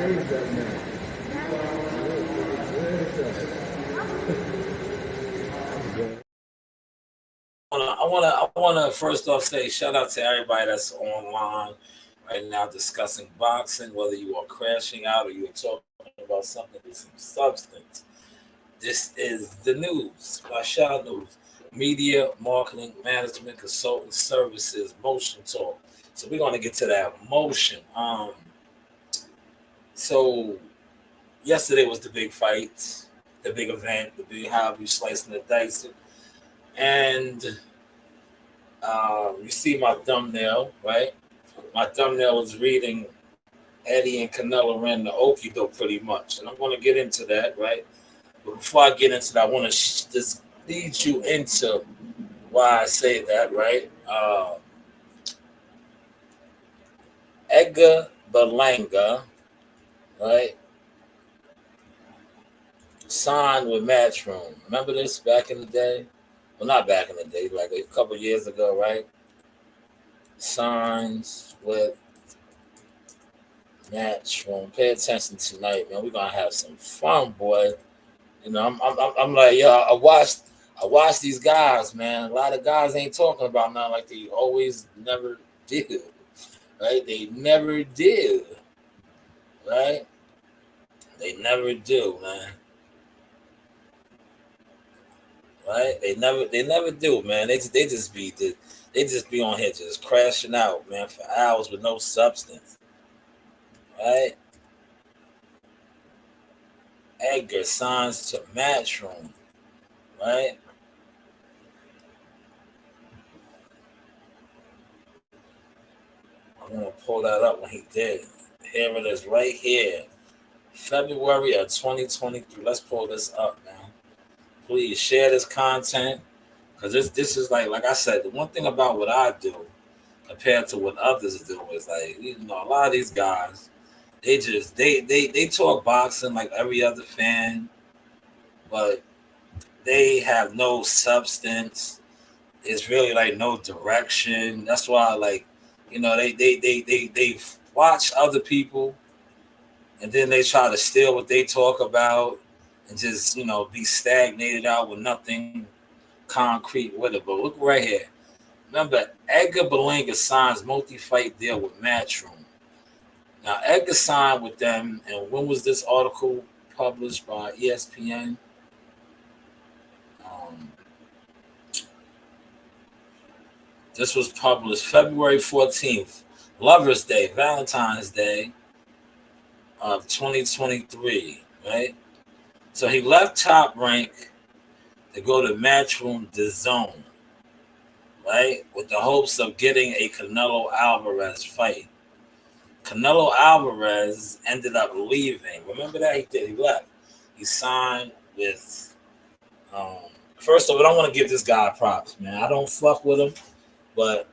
I wanna first off say shout out to everybody that's online right now discussing boxing, whether you are crashing out or you're talking about something with some substance. This is the news by Shanewz, media, marketing, management, consulting services, motion talk. So we're gonna get to that motion. So yesterday was the big fight, the big event, the big however you slicing the dice, and you see my thumbnail, right? My thumbnail is reading Eddie and Canelo Ran the okie doke pretty much, and I'm going to get into that, right? But before I get into that, I want to just lead you into why I say that, right? Edgar Berlanga, right, signed with Matchroom. Remember this back in the day? Well, not back in the day, like a couple years ago, right? Signs with Matchroom. Pay attention tonight, man. We're gonna have some fun, boy. You know, I'm like, yo, I watched these guys, man. A lot of guys ain't talking about nothing like they always never did, right? They never did, right? They never do, man. Right? They never do, man. They just be on here just crashing out, man, for hours with no substance, right? Edgar signs to Matchroom, right? I'm gonna pull that up when he did. Here it is, right here, February of 2023. Let's pull this up, man. Please share this content because this is like I said, the one thing about what I do compared to what others do is like, you know, a lot of these guys, they talk boxing like every other fan, but they have no substance. It's really like no direction. That's why, like, you know, they watch other people and then they try to steal what they talk about and just, you know, be stagnated out with nothing concrete with it. But look right here. Remember, Edgar Berlanga signs multi-fight deal with Matchroom. Now, Edgar signed with them, and when was this article published by ESPN? This was published February 14th, Lover's Day, Valentine's Day of 2023, right? So he left Top Rank to go to Matchroom DAZN, right? With the hopes of getting a Canelo Alvarez fight. Canelo Alvarez ended up leaving. Remember that? He did. He left. He signed with, first of all, I don't want to give this guy props, man. I don't fuck with him. But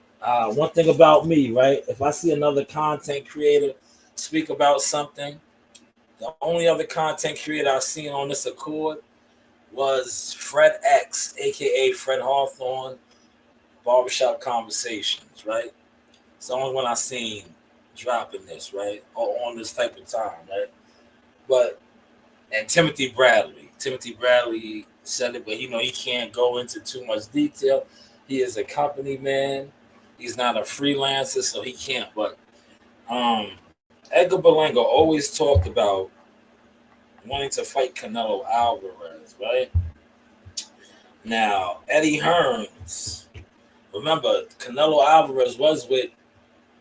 one thing about me, right? If I see another content creator speak about something, the only other content creator I've seen on this accord was Fred X, aka Fred Hawthorne, Barbershop Conversations, right? It's the only one I seen dropping this, right? Or on this type of time, right? But and Timothy Bradley said it, but you know he can't go into too much detail. He is a company man. He's not a freelancer, so he can't. But Edgar Berlanga always talked about wanting to fight Canelo Alvarez, right? Now, Eddie Hearns, remember, Canelo Alvarez was with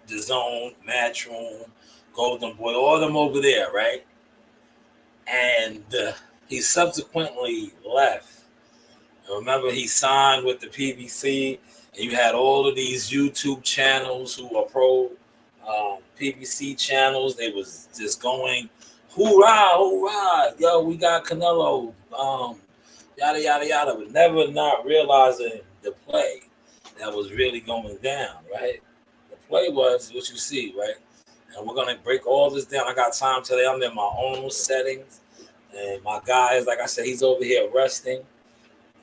DAZN, Matchroom, Golden Boy, all them over there, right? And he subsequently left. And remember, he signed with the PBC, and you had all of these YouTube channels who are pro PBC channels. They was just going, hoorah, hoorah, yo, we got Canelo, yada, yada, yada, but never not realizing the play that was really going down, right? The play was what you see, right? And we're going to break all this down. I got time today. I'm in my own settings. And my guy is, like I said, he's over here resting.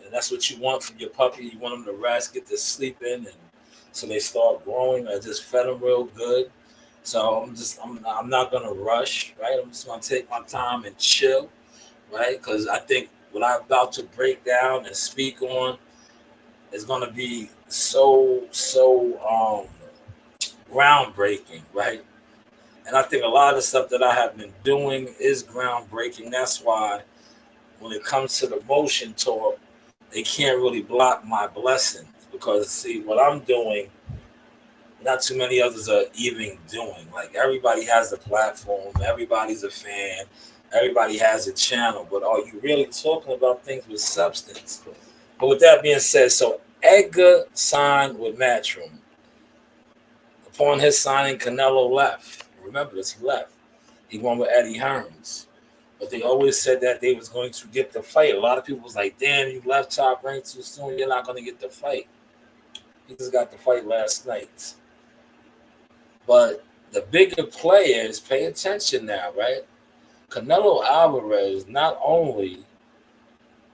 And that's what you want from your puppy. You want them to rest, get to sleep in, and so they start growing. I just fed them real good. So I'm not gonna rush, right? I'm just gonna take my time and chill, right? Because I think what I'm about to break down and speak on is gonna be so groundbreaking, right? And I think a lot of the stuff that I have been doing is groundbreaking. That's why when it comes to the motion talk, they can't really block my blessings because see what I'm doing, not too many others are even doing. Like everybody has a platform, everybody's a fan, everybody has a channel, but are you really talking about things with substance? But with that being said, so Edgar signed with Matchroom. Upon his signing, Canelo left. Remember this, he left. He won with Eddie Hearns. But they always said that they was going to get the fight. A lot of people was like, damn, you left Top Rank too soon. You're not going to get the fight. He just got the fight last night. But the bigger players, pay attention now, right? Canelo Alvarez not only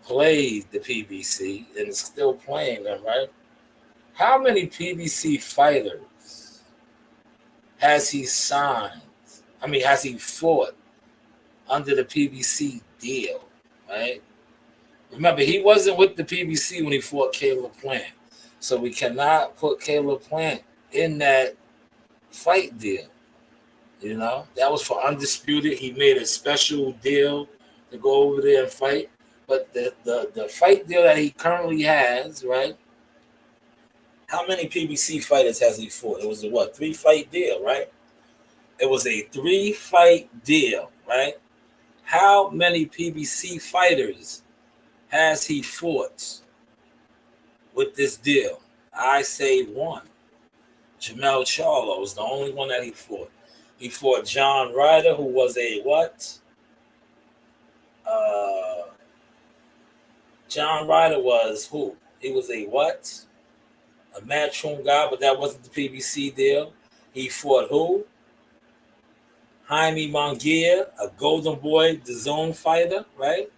played the PBC and is still playing them, right? How many PBC fighters has he signed? I mean, has he fought under the PBC deal, right? Remember, he wasn't with the PBC when he fought Caleb Plant. So we cannot put Caleb Plant in that fight deal. You know, that was for Undisputed. He made a special deal to go over there and fight. But the fight deal that he currently has, right? How many PBC fighters has he fought? It was a what? 3-fight deal, right? It was a 3-fight deal, right? How many PBC fighters has he fought with this deal? I say one. Jamel Charlo is the only one that he fought. He fought John Ryder, who was a what? John Ryder was who? He was a what? A Matchroom guy, but that wasn't the PBC deal. He fought who? Jaime Munguia, a Golden Boy, the zone fighter, right?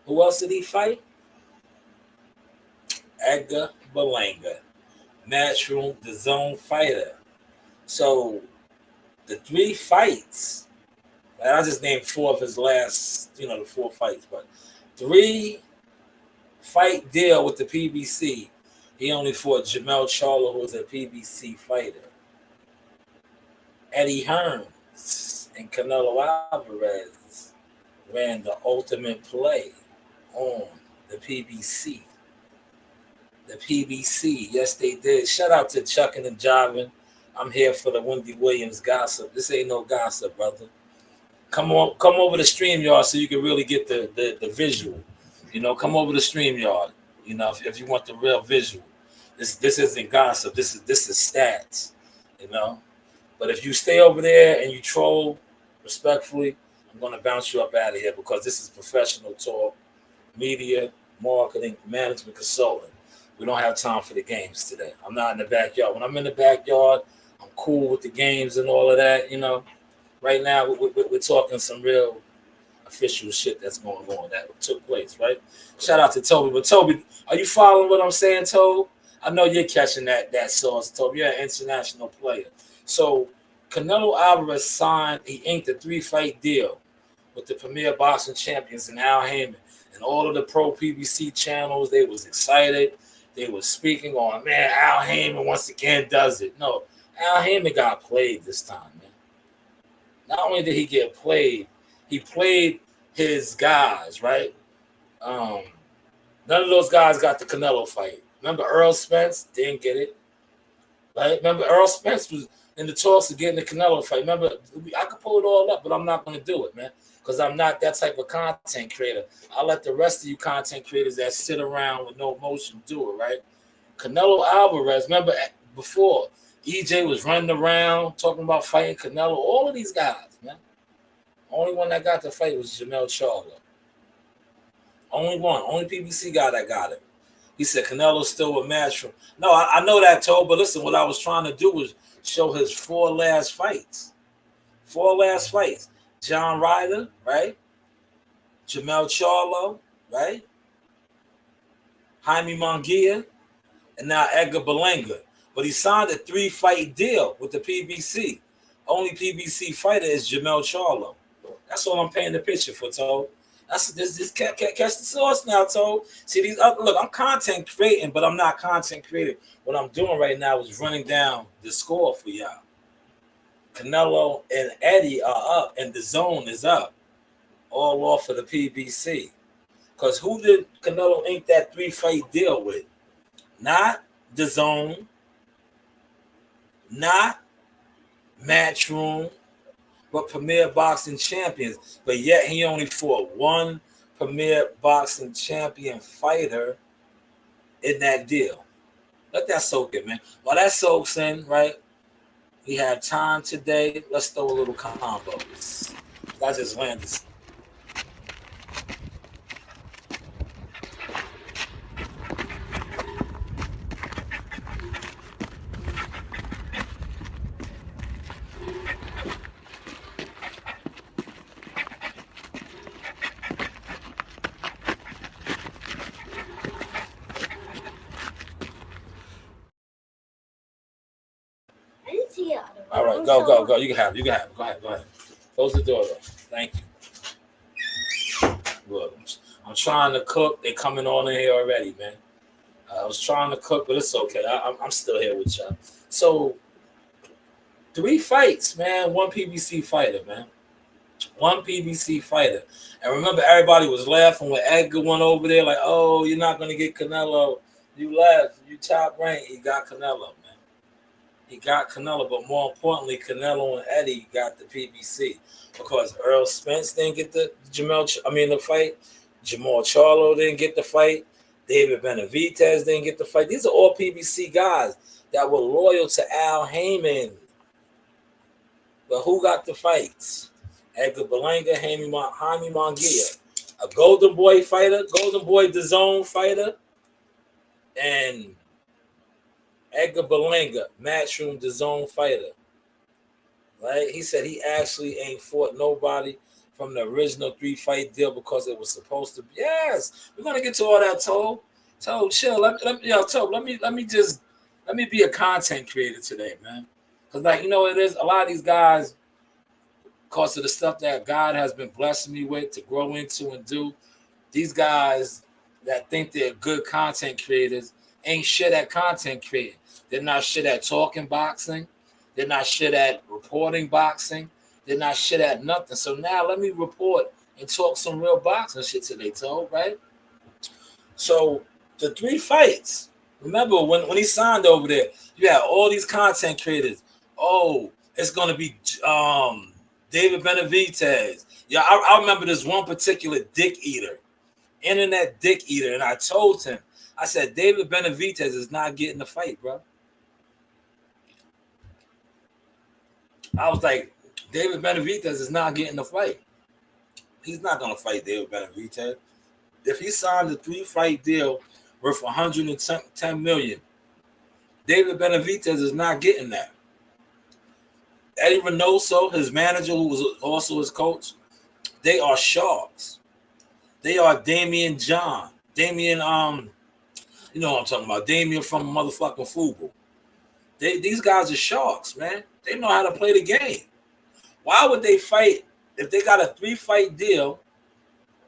Who else did he fight? Edgar Berlanga, Matchroom, the zone fighter. So the 3 fights, and I just named 4 of his last, the 4 fights, but 3-fight deal with the PBC. He only fought Jamel Charlo, who was a PBC fighter. Eddie Hearns and Canelo Alvarez ran the ultimate play on the PBC. The PBC, yes, they did. Shout out to Chucking and Jiving. I'm here for the Wendy Williams gossip. This ain't no gossip, brother. Come over the StreamYard so you can really get the visual. Come over the StreamYard. If you want the real visual. This isn't gossip. This is stats. But if you stay over there and you troll respectfully, I'm gonna bounce you up out of here because this is professional talk, media, marketing, management, consulting. We don't have time for the games today. I'm not in the backyard. When I'm in the backyard, I'm cool with the games and all of that. Right now we're talking some real official shit that's going on that took place, right? Shout out to Toby. But Toby, are you following what I'm saying, Toby? I know you're catching that sauce, Toby. You're an international player. So Canelo Alvarez he inked a 3-fight deal with the premier boxing champions and Al Haymon. And all of the pro PBC channels, they was excited. They were speaking on, man, Al Haymon once again does it. No, Al Haymon got played this time, man. Not only did he get played, he played his guys, right? None of those guys got the Canelo fight. Remember Earl Spence? Didn't get it. Right? Remember Earl Spence was in the talks of getting the Canelo fight. Remember, I could pull it all up, but I'm not going to do it, man, because I'm not that type of content creator. I'll let the rest of you content creators that sit around with no emotion do it, right? Canelo Alvarez, remember before, EJ was running around talking about fighting Canelo. All of these guys, man. Only one that got the fight was Jamel Charlo. Only one. Only PBC guy that got it. He said Canelo's still a match. No, I know that, Toad, but listen, what I was trying to do was show his 4 last fights. 4 last fights. John Ryder, right? Jamel Charlo, right? Jaime Munguia, and now Edgar Berlanga. But he signed a 3-fight deal with the PBC. only PBC fighter is Jamel Charlo. That's all I'm painting the picture for, Toe. That's this catch the sauce now, Toe. See these other look, I'm content creating, but I'm not content creating. What I'm doing right now is running down the score for y'all. Canelo and Eddie are up, and the zone is up, all off of the PBC. Because who did Canelo ink that 3-fight deal with? Not the zone, not Matchroom, but Premier Boxing Champions. But yet he only fought one Premier Boxing Champion fighter in that deal. Let that soak in, man. While that soaks in, right? We have time today. Let's throw a little combos. I just landed. All right, go. You can have it. Go ahead. Close the door, though. Thank you. Look, I'm trying to cook. They're coming on in here already, man. I was trying to cook, but it's okay. I'm still here with y'all. So, 3 fights, man. 1 PBC fighter, man. 1 PBC fighter. And remember, everybody was laughing when Edgar went over there, like, oh, you're not going to get Canelo. You left. You top ranked. He got Canelo. He got Canelo, but more importantly, Canelo and Eddie got the PBC because Earl Spence didn't get the fight. Jamal Charlo didn't get the fight. David Benavidez didn't get the fight. These are all PBC guys that were loyal to Al Haymon. But who got the fights? Edgar Berlanga, Jaime Munguia, a Golden Boy fighter, Golden Boy DAZN fighter, and Edgar Berlanga, Matchroom DAZN fighter. Right? He said he actually ain't fought nobody from the original 3-fight deal because it was supposed to be. Yes, we're gonna get to all that, Toe. Toe, chill. Let me be a content creator today, man. Because like it is a lot of these guys, because of the stuff that God has been blessing me with to grow into and do. These guys that think they're good content creators ain't shit at content creating. They're not shit at talking boxing. They're not shit at reporting boxing. They're not shit at nothing. So now let me report and talk some real boxing shit today, Toe, right? So the 3 fights. Remember when he signed over there, you had all these content creators. Oh, it's gonna be David Benavidez. Yeah, I remember this one particular dick eater, internet dick eater, and I told him, I said, David Benavidez is not getting the fight, bro. I was like, David Benavidez is not getting the fight. He's not going to fight David Benavidez. If he signed a 3-fight deal worth $110 million, David Benavidez is not getting that. Eddie Reynoso, his manager, who was also his coach, they are sharks. They are Damian John. Damian, you know what I'm talking about. Damian from motherfucking Fubu. These guys are sharks, man. They know how to play the game. Why would they fight if they got a 3-fight deal?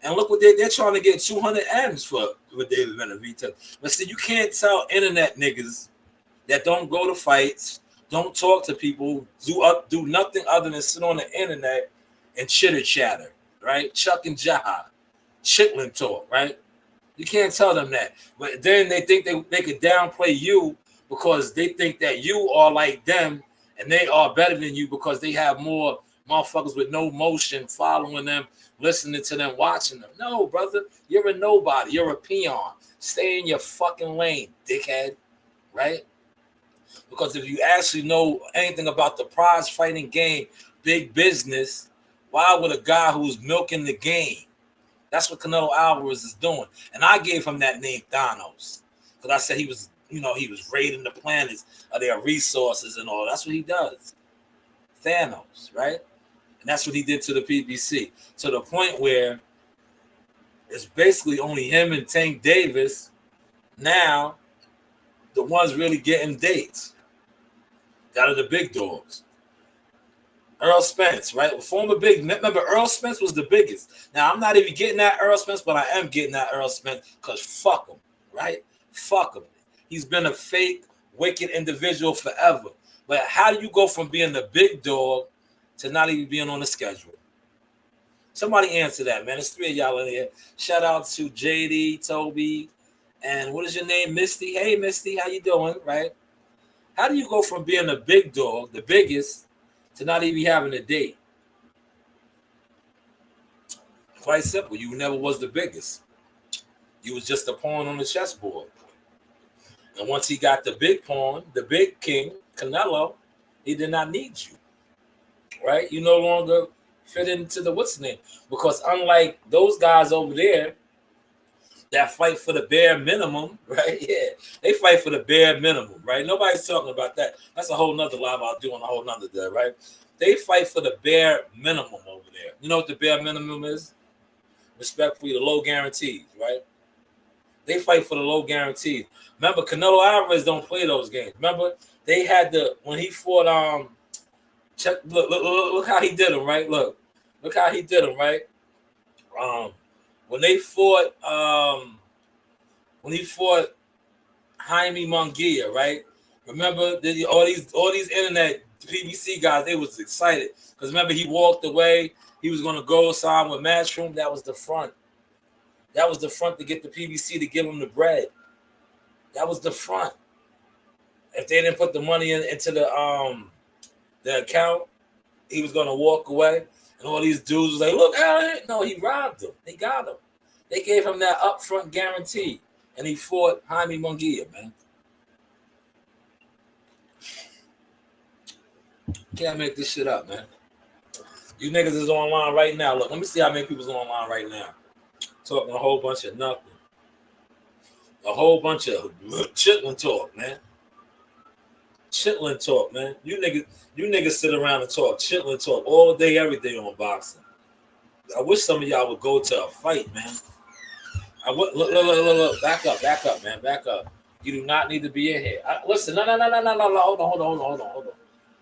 And look what they're trying to get 200 M's with David Benavidez. But see, you can't tell internet niggas that don't go to fights, don't talk to people, do nothing other than sit on the internet and chitter chatter, right? Chuck and jive, chitlin talk, right? You can't tell them that. But then they think they could downplay you because they think that you are like them and they are better than you because they have more motherfuckers with no motion following them, listening to them, watching them. No, brother, you're a nobody. You're a peon. Stay in your fucking lane, dickhead, right? Because if you actually know anything about the prize fighting game, big business, why would a guy who's milking the game? That's what Canelo Alvarez is doing. And I gave him that name, Thanos, because I said he was raiding the planets of their resources and all. That's what he does. Thanos, right? And that's what he did to the PBC. To the point where it's basically only him and Tank Davis now, the ones really getting dates. That are the big dogs. Earl Spence, right? Former big. Remember, Earl Spence was the biggest. Now, I'm not even getting that Earl Spence, but I am getting that Earl Spence because fuck him, right? Fuck him. He's been a fake, wicked individual forever. But how do you go from being the big dog to not even being on the schedule? Somebody answer that, man. There's 3 of y'all in here. Shout out to JD, Toby, and what is your name? Misty. Hey, Misty, how you doing, right? How do you go from being the big dog, the biggest, to not even having a date? Quite simple. You never was the biggest. You was just a pawn on the chessboard. And once he got the big pawn, the big king, Canelo, he did not need you, right? You no longer fit into the what's name, because unlike those guys over there that fight for the bare minimum, right? Yeah, they fight for the bare minimum, right? Nobody's talking about that. That's a whole nother live I'll do on a whole nother day, right? They fight for the bare minimum over there. You know what the bare minimum is? Respectfully, the low guarantees, right? They fight for the low guarantees. Remember, Canelo Alvarez don't play those games. Remember, they had when he fought look how he did him, right? Look how he did him, right? When he fought Jaime Munguia, right? Remember all these internet PBC guys, they was excited because remember he walked away. He was gonna go sign with Matchroom. That was the front. That was the front to get the PBC to give him the bread. That was the front. If they didn't put the money into the account, he was gonna walk away. And all these dudes was like, look, no, he robbed them. They got him. They gave him that upfront guarantee. And he fought Jaime Munguia, man. Can't make this shit up, man. You niggas is online right now. Look, let me see how many people's online right now. Talking a whole bunch of nothing. A whole bunch of chitlin talk, man. Chitlin talk, man. You niggas sit around and talk chitlin talk all day, every day on boxing. I wish some of y'all would go to a fight, man. Look. Back up, man. Back up. You do not need to be in here. Listen, no. Hold on.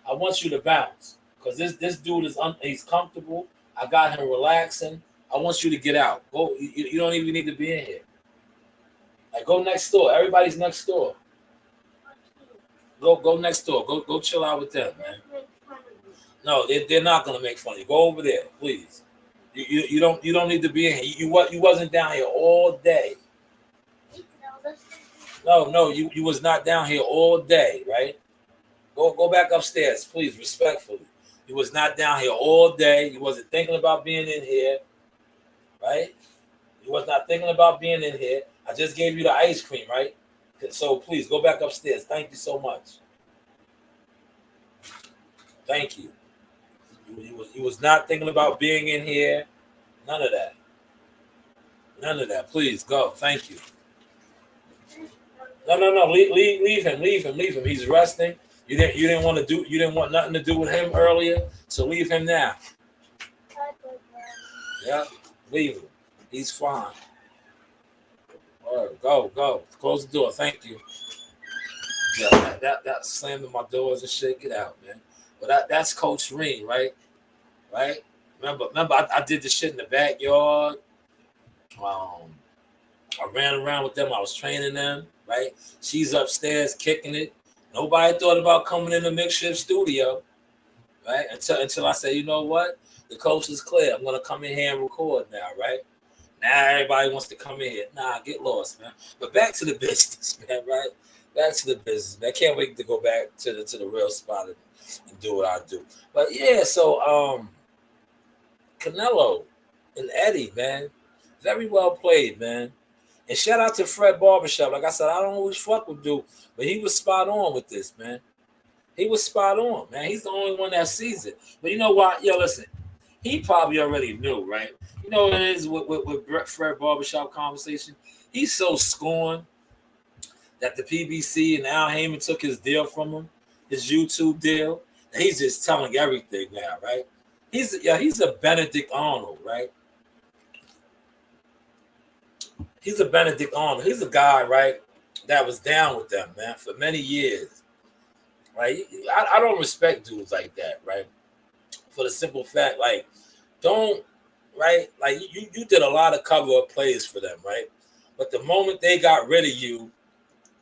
I want you to bounce. Because this dude he's comfortable. I got him relaxing. I want you to get out. Go. You don't even need to be in here. Like, go next door. Everybody's next door. Go next door. Go chill out with them, man. No, they're not gonna make fun of you. Go over there, please. You don't need to be in here. You wasn't down here all day. No, you was not down here all day, right? Go back upstairs, please, respectfully. You was not down here all day. You wasn't thinking about being in here, right? You was not thinking about being in here. I just gave you the ice cream, right? So please go back upstairs. Thank you so much. Thank you. You was not thinking about being in here. None of that. None of that. Please go. Thank you. No. Leave him. He's resting. You didn't want nothing to do with him earlier. So leave him now. Yeah, leave him. He's fine. All right, go. Close the door. Thank you. Yeah, that slamming my doors and shit. Get out, man. But that's Coach Ring, right? Right? Remember, I did this shit in the backyard. I ran around with them. I was training them, right? She's upstairs kicking it. Nobody thought about coming in the makeshift studio, right? Until I said, you know what? The coast is clear. I'm gonna come in here and record now, right? Now everybody wants to come in here. Nah, get lost, man. But back to the business, man, right? Back to the business, man. I can't wait to go back to the real spot and do what I do. But yeah, so Canelo and Eddie, man, very well played, man. And shout out to Fred Barbershop. Like I said, I don't always fuck with dude, but he was spot on with this, man. He was spot on, man. He's the only one that sees it. But you know what? Yo, listen, he probably already knew, right? You know what it is with Fred Barbershop conversation? He's so scorned that the PBC and Al Haymon took his deal from him, his YouTube deal. And he's just telling everything now, right? He's a Benedict Arnold, right? He's a Benedict Arnold. He's a guy, right, that was down with them, man, for many years. Right? I don't respect dudes like that, right? for the simple fact, like, don't, right? Like, you did a lot of cover-up plays for them, right? But the moment they got rid of you,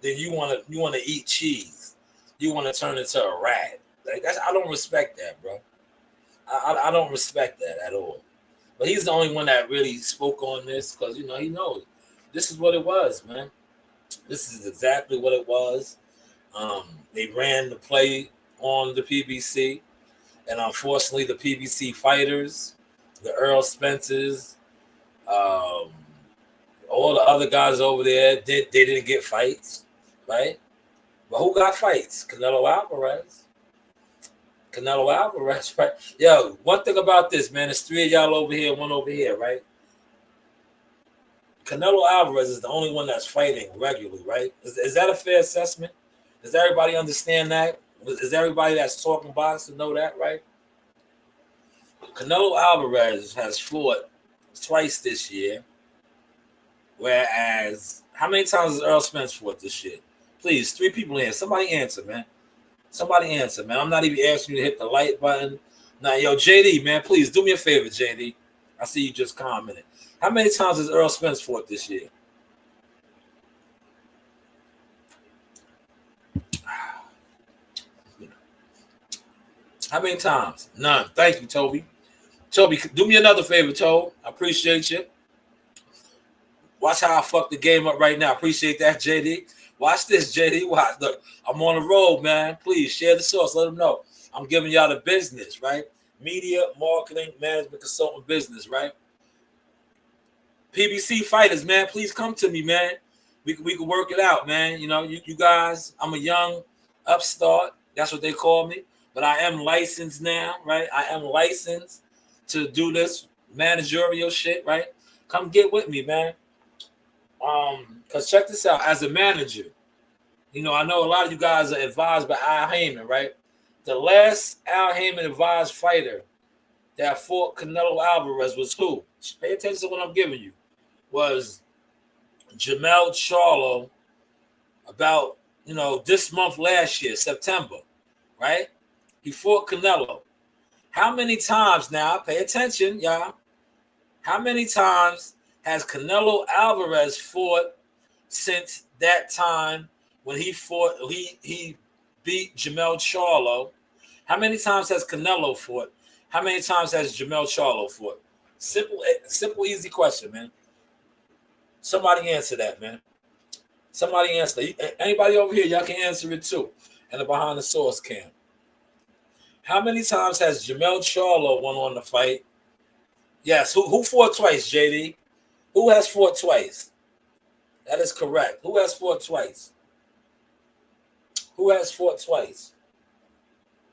then you wanna eat cheese. You wanna turn into a rat. Like, I don't respect that, bro. I don't respect that at all. But he's the only one that really spoke on this because he knows this is what it was, man. This is exactly what it was. They ran the play on the PBC, and unfortunately, the PBC fighters, the Earl Spencers, all the other guys over there, they didn't get fights, right? But who got fights? Canelo Alvarez. Canelo Alvarez, right? Yo, one thing about this, man, there's 3 of y'all over here, 1 over here, right? Canelo Alvarez is the only one that's fighting regularly, right? Is that a fair assessment? Does everybody understand that? Is everybody that's talking boxing know that, right? Canelo Alvarez has fought twice this year, whereas how many times has Earl Spence fought this year? Please, 3 people in. Somebody answer, man. Somebody answer, man. I'm not even asking you to hit the like button. Now, yo, JD, man, please do me a favor, JD. I see you just commented. How many times has Earl Spence fought this year? How many times? None. Thank you, Toby. Toby, do me another favor, Toby. I appreciate you. Watch how I fuck the game up right now. Appreciate that, JD. Watch this, JD. Watch. Look, I'm on the road, man. Please share the source. Let them know. I'm giving y'all the business, right? Media, marketing, management, consultant business, right? PBC fighters, man, please come to me, man. We can work it out, man. You guys, I'm a young upstart. That's what they call me. But I am licensed now, right? I am licensed to do this managerial shit, right? Come get with me, man. Because check this out. As a manager, I know a lot of you guys are advised by Al Haymon, right? The last Al Haymon advised fighter that fought Canelo Alvarez was who? Pay attention to what I'm giving you. Was Jamel Charlo about, this month last year, September, right? He fought Canelo. How many times now, pay attention, y'all. How many times has Canelo Alvarez fought since that time when he fought, he beat Jamel Charlo? How many times has Canelo fought? How many times has Jamel Charlo fought? Simple, easy question, man. Somebody answer that, man. Somebody answer that. Anybody over here, y'all can answer it too. And the behind the source cam. How many times has Jamel Charlo won on the fight? Yes. Who fought twice, JD? Who has fought twice? That is correct. Who has fought twice? Who has fought twice?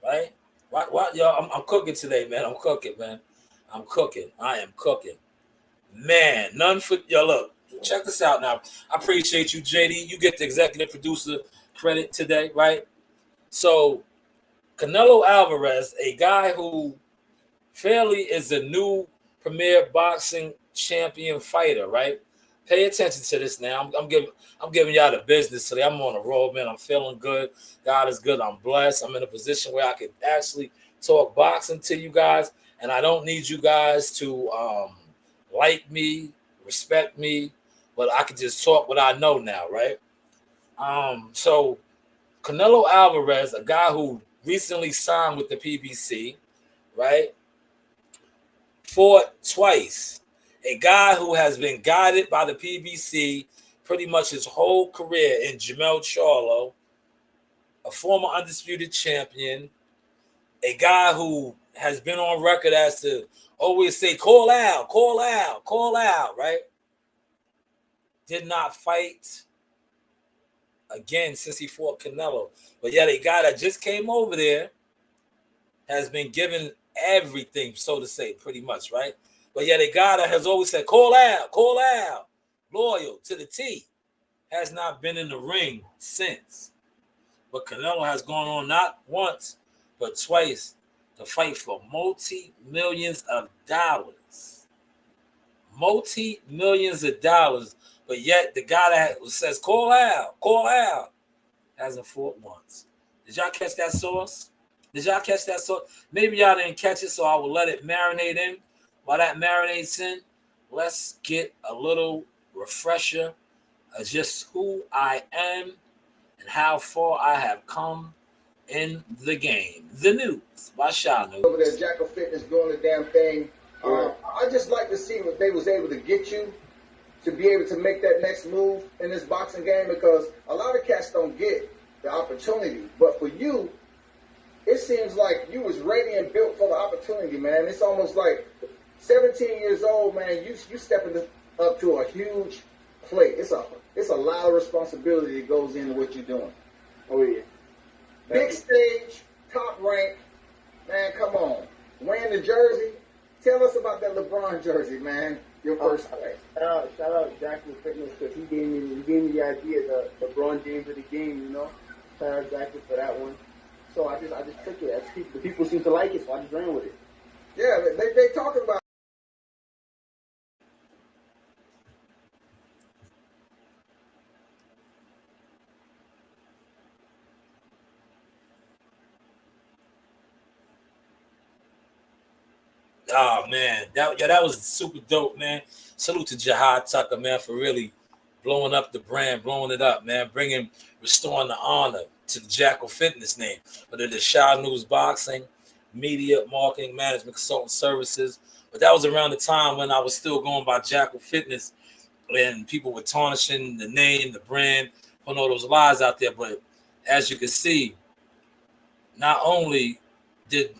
Right? What, y'all? I'm cooking today, man. I'm cooking, man. I'm cooking. I am cooking. Man, none for y'all. Look, check this out now. I appreciate you, JD. You get the executive producer credit today, right? So, Canelo Alvarez, a guy who fairly is a new premier boxing champion fighter, right? Pay attention to this now. I'm giving y'all the business today. I'm on a roll, man. I'm feeling good. God is good. I'm blessed. I'm in a position where I can actually talk boxing to you guys, and I don't need you guys to like me, respect me, but I can just talk what I know now, right? So Canelo Alvarez, a guy who recently signed with the PBC, right? Fought twice. A guy who has been guided by the PBC pretty much his whole career in Jamel Charlo, a former undisputed champion, a guy who has been on record as to always say, call out, call out, call out, right? Did not fight again since he fought Canelo. But yet a guy that just came over there has been given everything, so to say, pretty much, right? But yet a guy that has always said, call out, loyal to the T, has not been in the ring since. But Canelo has gone on not once, but twice to fight for multi-millions of dollars. Multi-millions of dollars. But yet the guy that says, call out, hasn't fought once. Did y'all catch that source? Did y'all catch that? So maybe y'all didn't catch it, so I will let it marinate in. While that marinates in, let's get a little refresher of just who I am and how far I have come in the game. The news by Shanewz. Over there, Jackal Fitness doing the damn thing. I just like to see what they was able to get you to be able to make that next move in this boxing game, because a lot of cats don't get the opportunity. But for you, it seems like you was ready and built for the opportunity, man. It's almost like 17 years old, man. You stepping up to a huge plate. It's a lot of responsibility that goes into what you're doing. Oh yeah. Big stage, top rank, man. Come on, wearing the jersey. Tell us about that LeBron jersey, man. Your first fight. Shout out Jackal Fitness, because he gave me the idea, the LeBron James of the game, you know. Shout out Jackal for that one. So I just took it. The people seem to like it, so I just ran with it. Yeah, they talking about. Oh man, that was super dope, man. Salute to Jihad Tucker, man, for really blowing up the brand, blowing it up, man, restoring the honor to the Jackal Fitness name, but it is Shanewz Boxing, Media, Marketing, Management, Consultant Services. But that was around the time when I was still going by Jackal Fitness, and people were tarnishing the name, the brand, putting all those lies out there. But as you can see, not only did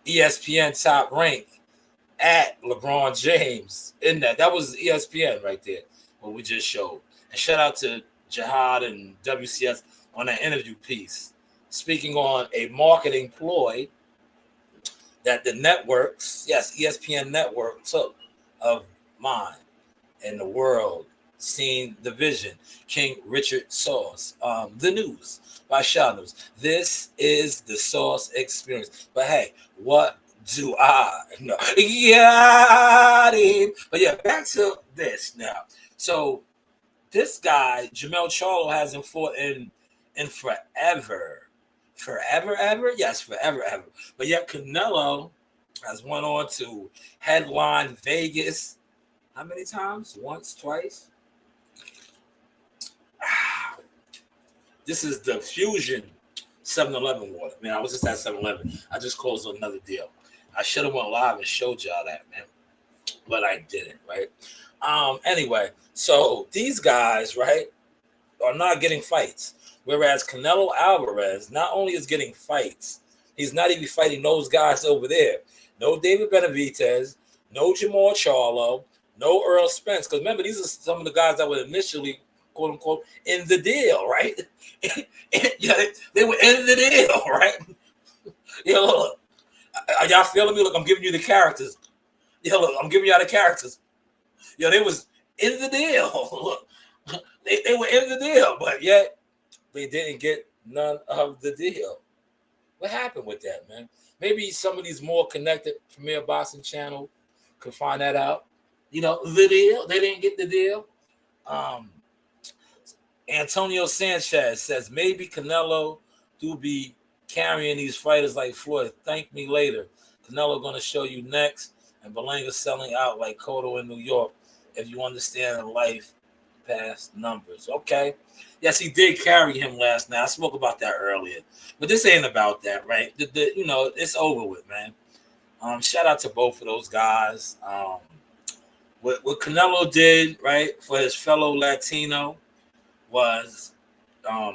ESPN top rank at LeBron James in that was ESPN right there, what we just showed. And shout out to Jihad and WCS on that interview piece, speaking on a marketing ploy that the networks, yes, ESPN network took of mine and the world, seeing the vision. King Richard Sauce, the news by Shanewz. This is the Sauce experience. But hey, what do I know? Got him. But yeah, back to this now. So this guy, Jermell Charlo, hasn't fought in forever. Forever, ever? Yes, forever, ever. But yet Canelo has went on to headline Vegas. How many times? Once, twice? This is the Fusion 7-Eleven water. Man, I was just at 7-Eleven. I just closed on another deal. I should have went live and showed y'all that, man. But I didn't, right? Anyway, so these guys, right, are not getting fights. Whereas Canelo Alvarez not only is getting fights, he's not even fighting those guys over there. No David Benavidez, no Jamal Charlo, no Earl Spence. Because remember, these are some of the guys that were initially, quote unquote, in the deal, right? Yeah, they were in the deal, right? Yeah, look, are y'all feeling me? Look, I'm giving you the characters. Yeah, look, I'm giving y'all the characters. Yeah, they was in the deal. Look, they were in the deal, but yet they didn't get none of the deal. What happened with that, man? Maybe some of these more connected Premier Boxing channel could find that out. You know, the deal. They didn't get the deal. Antonio Sanchez says maybe Canelo do be carrying these fighters like Floyd. Thank me later. Canelo going to show you next. And Berlanga selling out like Cotto in New York. If you understand life past numbers. Okay. Yes, he did carry him last night. I spoke about that earlier. But this ain't about that, right? You know, it's over with, man. Shout out to both of those guys. What Canelo did, right, for his fellow Latino was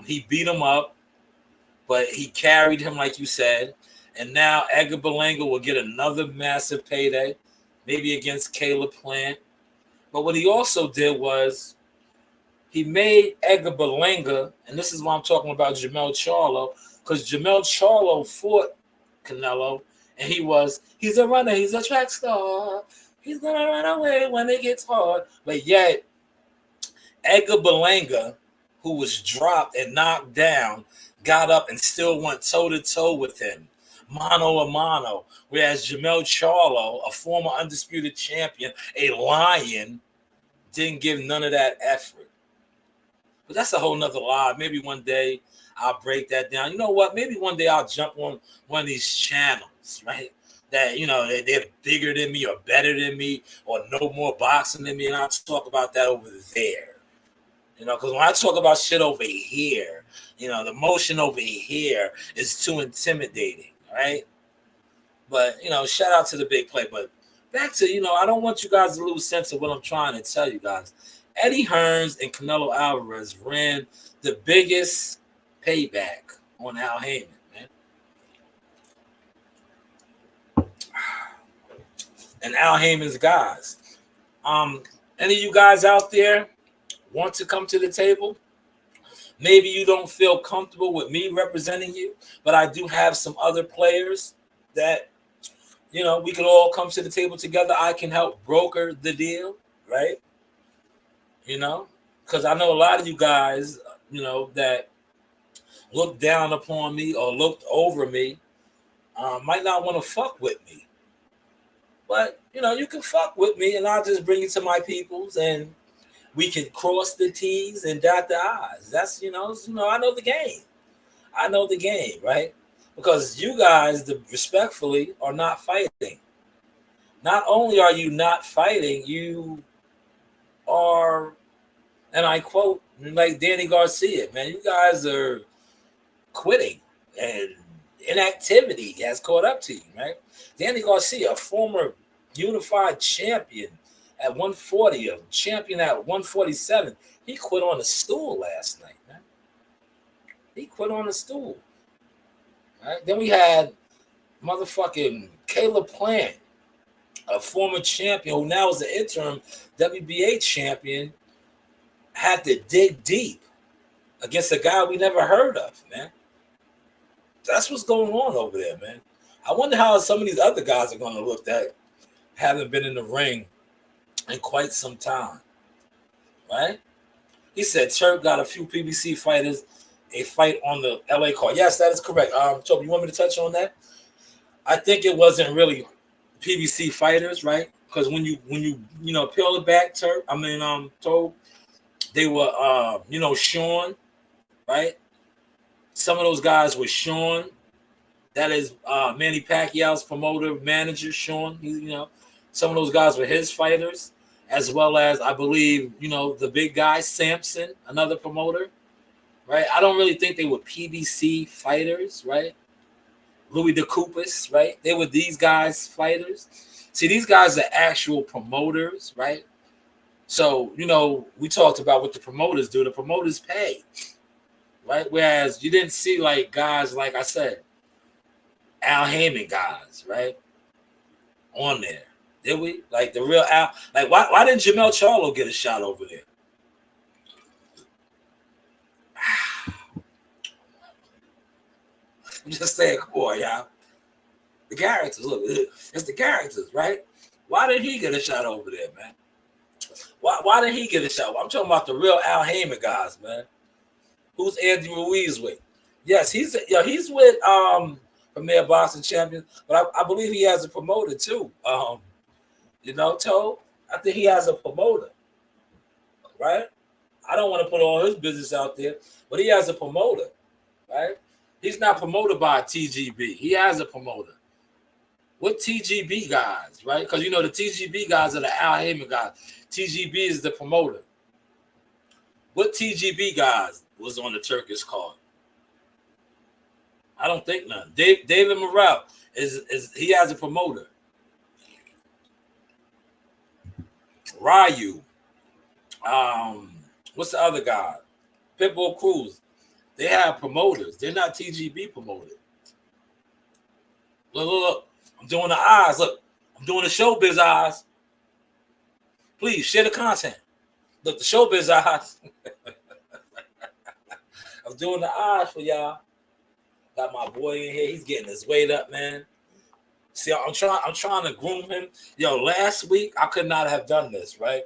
he beat him up, but he carried him, like you said. And now Edgar Berlanga will get another massive payday, maybe against Caleb Plant. But what he also did was he made Edgar Berlanga, and this is why I'm talking about Jermell Charlo, because Jermell Charlo fought Canelo, and he's a runner, he's a track star. He's going to run away when it gets hard. But yet, Edgar Berlanga, who was dropped and knocked down, got up and still went toe-to-toe with him, mano a mano. Whereas Jermell Charlo, a former undisputed champion, a lion, didn't give none of that effort. But that's a whole nother lie. Maybe one day I'll break that down. You know what? Maybe one day I'll jump on one of these channels, right? That, you know, they're bigger than me or better than me or know more boxing than me, and I'll talk about that over there. You know, because when I talk about shit over here, you know, the motion over here is too intimidating, right? But, you know, shout out to the big play. But back to, you know, I don't want you guys to lose sense of what I'm trying to tell you guys. Eddie Hearns and Canelo Alvarez ran the biggest payback on Al Haymon, man. And Al Haymon's guys. Any of you guys out there want to come to the table? Maybe you don't feel comfortable with me representing you, but I do have some other players that, you know, we can all come to the table together. I can help broker the deal, right? You know, because I know a lot of you guys, you know, that look down upon me or looked over me might not want to fuck with me. But, you know, you can fuck with me and I'll just bring you to my peoples and we can cross the T's and dot the I's. That's, you know, I know the game. I know the game, right? Because you guys, respectfully, are not fighting. Not only are you not fighting, you are, and I quote, like Danny Garcia, man, you guys are quitting and inactivity has caught up to you, right? Danny Garcia, a former unified champion at 140, a champion at 147, he quit on the stool last night, man. He quit on the stool. Right? Then we had motherfucking Caleb Plant, a former champion who now is the interim WBA champion, had to dig deep against a guy we never heard of, man. That's what's going on over there, man. I wonder how some of these other guys are going to look that haven't been in the ring in quite some time, right? He said Turk got a few PBC fighters, a fight on the LA card. Yes, that is correct. Toby, you want me to touch on that? I think it wasn't really PBC fighters, right? Because when you peel it back, Turk, Toby, they were Sean, right? Some of those guys were Sean. That is Manny Pacquiao's promoter, manager, Sean. Some of those guys were his fighters, as well as, I believe, the big guy, Sampson, another promoter, right? I don't really think they were PBC fighters, right? Louis DeCoupas, right? They were these guys' fighters. See, these guys are actual promoters, right? So, we talked about what the promoters do. The promoters pay, right? Whereas you didn't see, like, guys, like I said, Al Haymon guys, right? On there. Did we? Like, the real Al. Like, why didn't Jamel Charlo get a shot over there? I'm just saying, come on, y'all. The characters, look, it's the characters, right? Why did he get a shot over there, man? Why did he get a shot? I'm talking about the real Al Haymon guys, man. Who's Andy Ruiz with? Yes, he's with Premier Boxing Champion, but I believe he has a promoter too. Toe, I think he has a promoter, right? I don't want to put all his business out there, but he has a promoter, right? He's not promoted by TGB. He has a promoter. What TGB guys, right? Because the TGB guys are the Al Haymon guys. TGB is the promoter. What TGB guys was on the Turkish card? I don't think none. David Morrell he has a promoter. Ryu. What's the other guy? Pitbull Cruz. They have promoters. They're not TGB promoted. Look. I'm doing the eyes. Look, I'm doing the showbiz eyes. Please share the content. Look, the showbiz eyes. I'm doing the eyes for y'all. Got my boy in here. He's getting his weight up, man. See, I'm trying to groom him. Last week I could not have done this, right?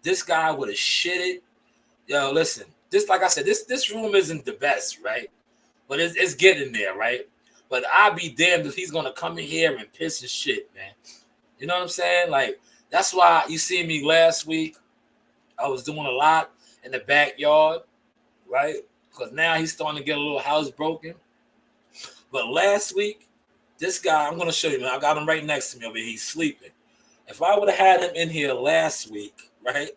This guy would have shitted. Listen. Just like I said, this room isn't the best, right? But it's getting there, right? But I'll be damned if he's gonna come in here and piss his shit, man. You know what I'm saying? Like, that's why you see me last week. I was doing a lot in the backyard, right? because now he's starting to get a little housebroken. But last week, this guy, I'm going to show you, man. I got him right next to me over here. He's sleeping. If I would have had him in here last week, right,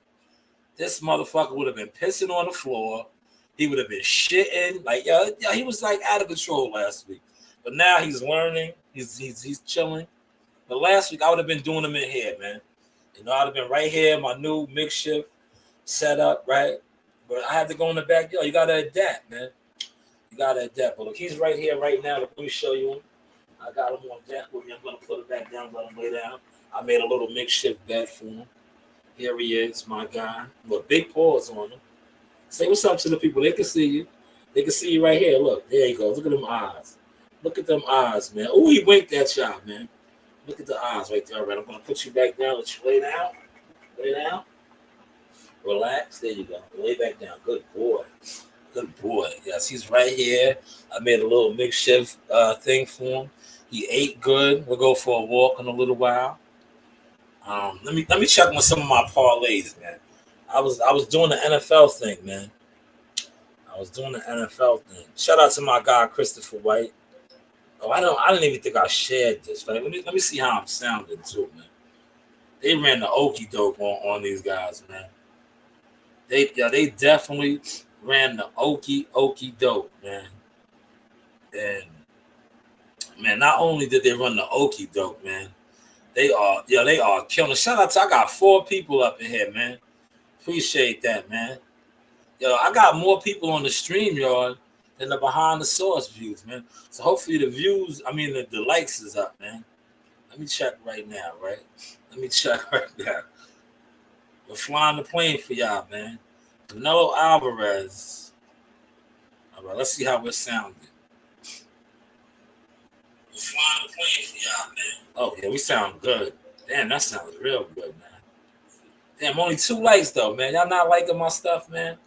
this motherfucker would have been pissing on the floor. He would have been shitting. Like, yeah, he was like out of control last week. But now he's learning. He's chilling. But last week, I would have been doing him in here, man. You know, I'd have been right here, my new makeshift setup, right? But I had to go in the backyard. You got to adapt, man. You got to adapt. But look, he's right here right now. Let me show you him. I got him on deck with me. I'm going to put it back down, let him lay down. I made a little makeshift bed for him. Here he is, my guy. With big paws on him. Say what's up to the people. They can see you. They can see you right here. Look, there you go. Look at them eyes. Look at them eyes, man. Oh, he winked at y'all, man. Look at the eyes right there. All right, I'm going to put you back down. Let you lay down. Lay down. Relax. There you go. Lay back down. Good boy. Good boy. Yes, he's right here. I made a little makeshift thing for him. He ate good. We'll go for a walk in a little while. Let me check on some of my parlays, man. I was doing the NFL thing, man. I was doing the NFL thing. Shout out to my guy Christopher White. Oh, I didn't even think I shared this. Right? Let me see how I'm sounding too, man. They ran the okie doke on these guys, man. They definitely ran the okie doke, man. And man, not only did they run the okie doke, man, they are killing. Shout out to I got 4 people up in here, man. Appreciate that, man. Yo, I got more people on the stream yard than the behind the source views, man. So hopefully the views, the likes is up, man. Let me check right now, right? Let me check right now. We're flying the plane for y'all, man. Canelo Alvarez. All right, let's see how we're sounding. We're flying the plane for y'all, man. Oh, yeah, we sound good. Damn, that sounds real good, man. Damn, only 2 likes, though, man. Y'all not liking my stuff, man?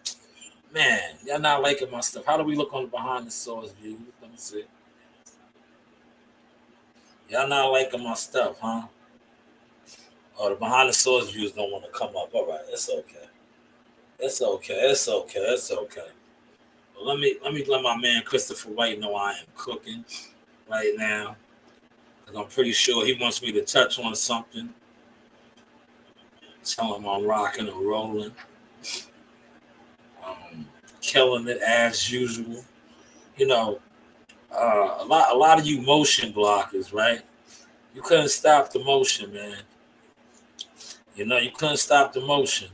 Man, y'all not liking my stuff. How do we look on the behind the source view? Let me see. Y'all not liking my stuff, huh? Oh, the behind the source views don't want to come up. All right, it's okay. It's okay. But let me let my man Christopher White know I am cooking right now. Because I'm pretty sure he wants me to touch on something. Tell him I'm rocking and rolling. Killing it as usual. You know, a lot of you motion blockers, right? You couldn't stop the motion, man. You know, you couldn't stop the motion.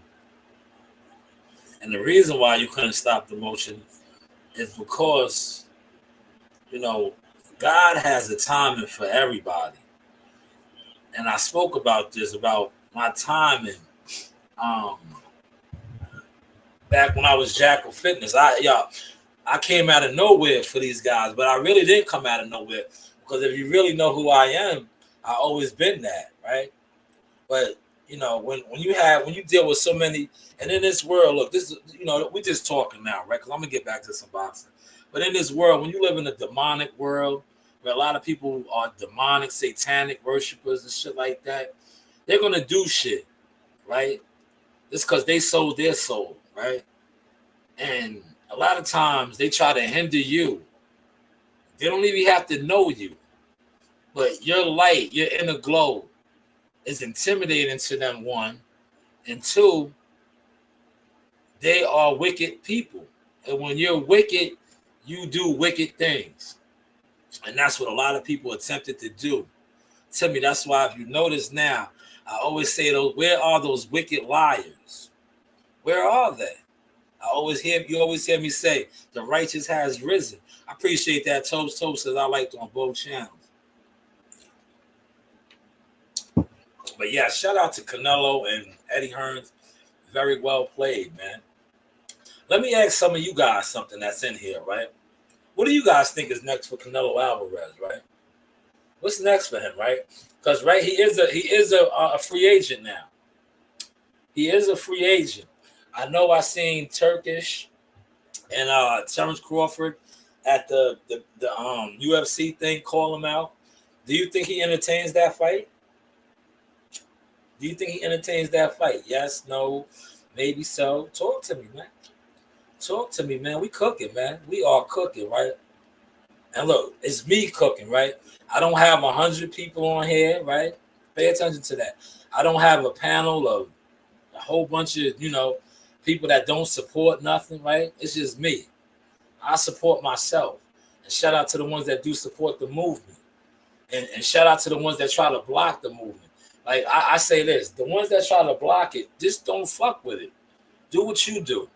And the reason why you couldn't stop the motion is because, you know, God has a timing for everybody. And I spoke about this, about my timing. Back when I was Jackal Fitness, I came out of nowhere for these guys, but I really didn't come out of nowhere, because if you really know who I am, I always been that, right? But you know, when you deal with so many, and in this world, look, this is, you know, we just talking now, right? Because I'm gonna get back to some boxing. But in this world, when you live in a demonic world where a lot of people are demonic, satanic worshipers and shit like that, they're gonna do shit, right? It's because they sold their soul, right? And a lot of times they try to hinder you. They don't even have to know you, but your light, your inner glow, is intimidating to them, 1, and 2, they are wicked people. And when you're wicked, you do wicked things. And that's what a lot of people attempted to do. To me, that's why if you notice now, I always say, where are those wicked liars? Where are they? You always hear me say, the righteous has risen. I appreciate that. Toast says I liked on both channels. But yeah, shout out to Canelo and Eddie Hearns. Very well played, man. Let me ask some of you guys something that's in here, right? What do you guys think is next for Canelo Alvarez, right? What's next for him, right? Because right, he is a free agent now. He is a free agent. I know I seen Turkish and Terrence Crawford at the UFC thing call him out. Do you think he entertains that fight? Do you think he entertains that fight? Yes, no, maybe so. Talk to me, man. Talk to me, man. We cooking, man. We are cooking, right? And look, it's me cooking, right? I don't have 100 people on here, right? Pay attention to that. I don't have a panel of a whole bunch of, people that don't support nothing, right? It's just me. I support myself. And shout out to the ones that do support the movement. And shout out to the ones that try to block the movement. Like I say this, the ones that try to block it, just don't fuck with it. Do what you do,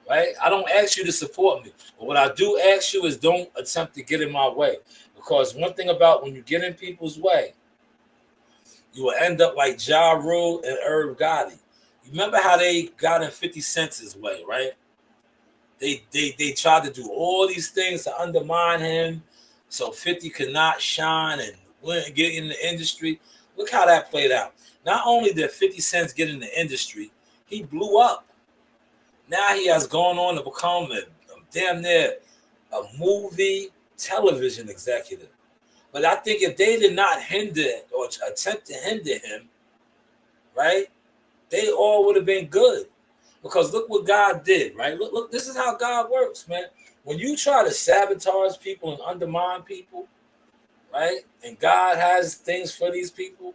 right? I don't ask you to support me. But what I do ask you is don't attempt to get in my way. Because one thing about when you get in people's way, you will end up like Ja Rule and Irv Gotti. You remember how they got in 50 Cent's way, right? They tried to do all these things to undermine him so 50 could not shine and get in the industry. Look how that played out. Not only did 50 Cent get in the industry, he blew up. Now he has gone on to become a damn near a movie television executive. But I think if they did not hinder or attempt to hinder him, right, they all would have been good. Because look what God did, right? Look, this is how God works, man. When you try to sabotage people and undermine people, right, and God has things for these people,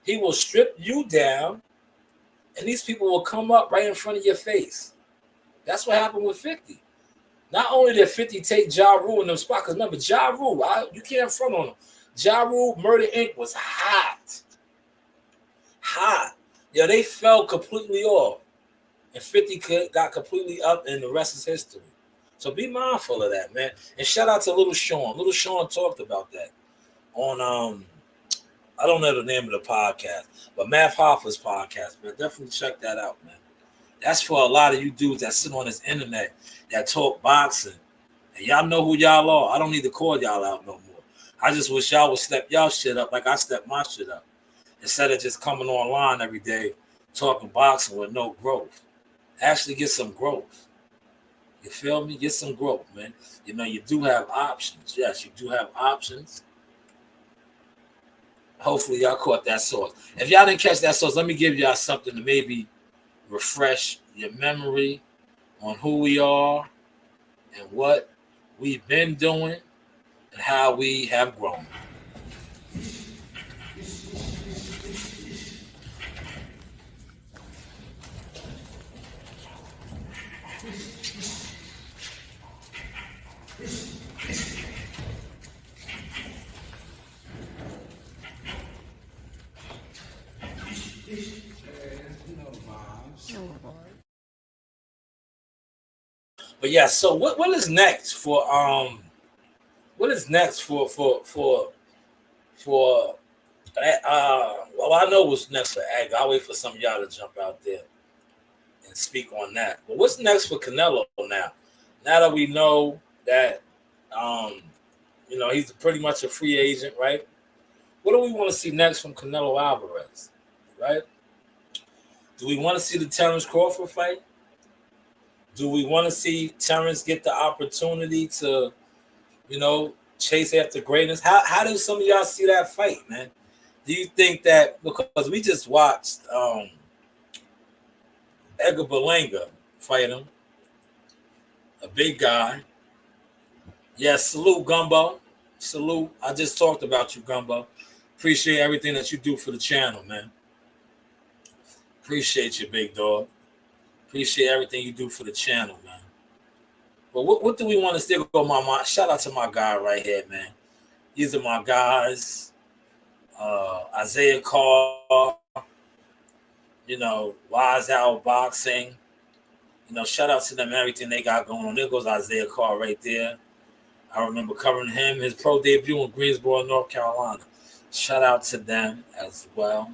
he will strip you down, and these people will come up right in front of your face. That's what happened with 50. Not only did 50 take Ja Rule in them spots, because remember, Ja Rule, you can't front on him. Ja Rule, Murder Inc. was hot. Hot. Yeah, they fell completely off. And 50 got completely up, and the rest is history. So be mindful of that, man. And shout out to Little Sean. Little Sean talked about that on, I don't know the name of the podcast, but Math Hoffa's podcast, man. Definitely check that out, man. That's for a lot of you dudes that sit on this internet that talk boxing. And y'all know who y'all are. I don't need to call y'all out no more. I just wish y'all would step y'all shit up like I stepped my shit up. Instead of just coming online every day talking boxing with no growth. Actually get some growth. You feel me? Get some growth, man. You do have options. Yes, you do have options. Hopefully y'all caught that source. If y'all didn't catch that source, let me give y'all something to maybe refresh your memory on who we are and what we've been doing and how we have grown. But yeah, so what is next for well, I know what's next for Ag. I'll wait for some of y'all to jump out there and speak on that. But what's next for Canelo now? Now that we know that he's pretty much a free agent, right? What do we want to see next from Canelo Alvarez, right? Do we want to see the Terrence Crawford fight? Do we want to see Terrence get the opportunity to, chase after greatness? How do some of y'all see that fight, man? Do you think that, because we just watched Edgar Berlanga fight him, a big guy. Yes, salute, Gumbo. Salute. I just talked about you, Gumbo. Appreciate everything that you do for the channel, man. Appreciate you, big dog. Appreciate everything you do for the channel, man. But what do we want to still go, my shout out to my guy right here, man. These are my guys. Isaiah Carr, Wise Out Boxing. Shout out to them, everything they got going on. There goes Isaiah Carr right there. I remember covering him, his pro debut in Greensboro, North Carolina. Shout out to them as well.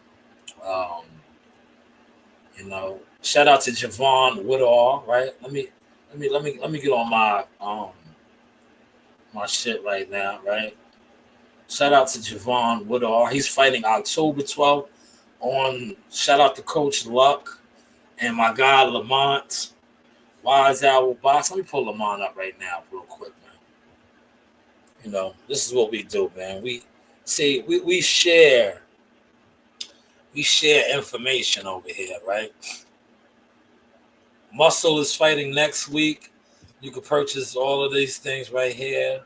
Shout out to Javon Woodall, right? Let me get on my shit right now, right? Shout out to Javon Woodall. He's fighting October 12th on. Shout out to Coach Luck and my guy Lamont. Wise Owl Box. Let me pull Lamont up right now, real quick, man. This is what we do, man. We share information over here, right? Muscle is fighting next week. You can purchase all of these things right here.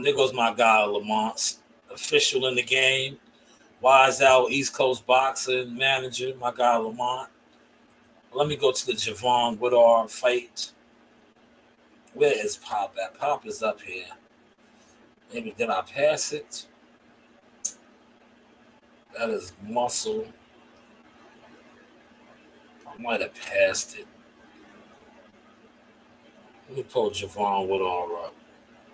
There goes my guy Lamont, official in the game. Wise Out East Coast boxing manager, my guy Lamont. Let me go to the Javon Woodard fight. Where is Pop at? Pop is up here. Maybe did I pass it? That is Muscle. I might have passed it. Let me pull Javon Woodard up.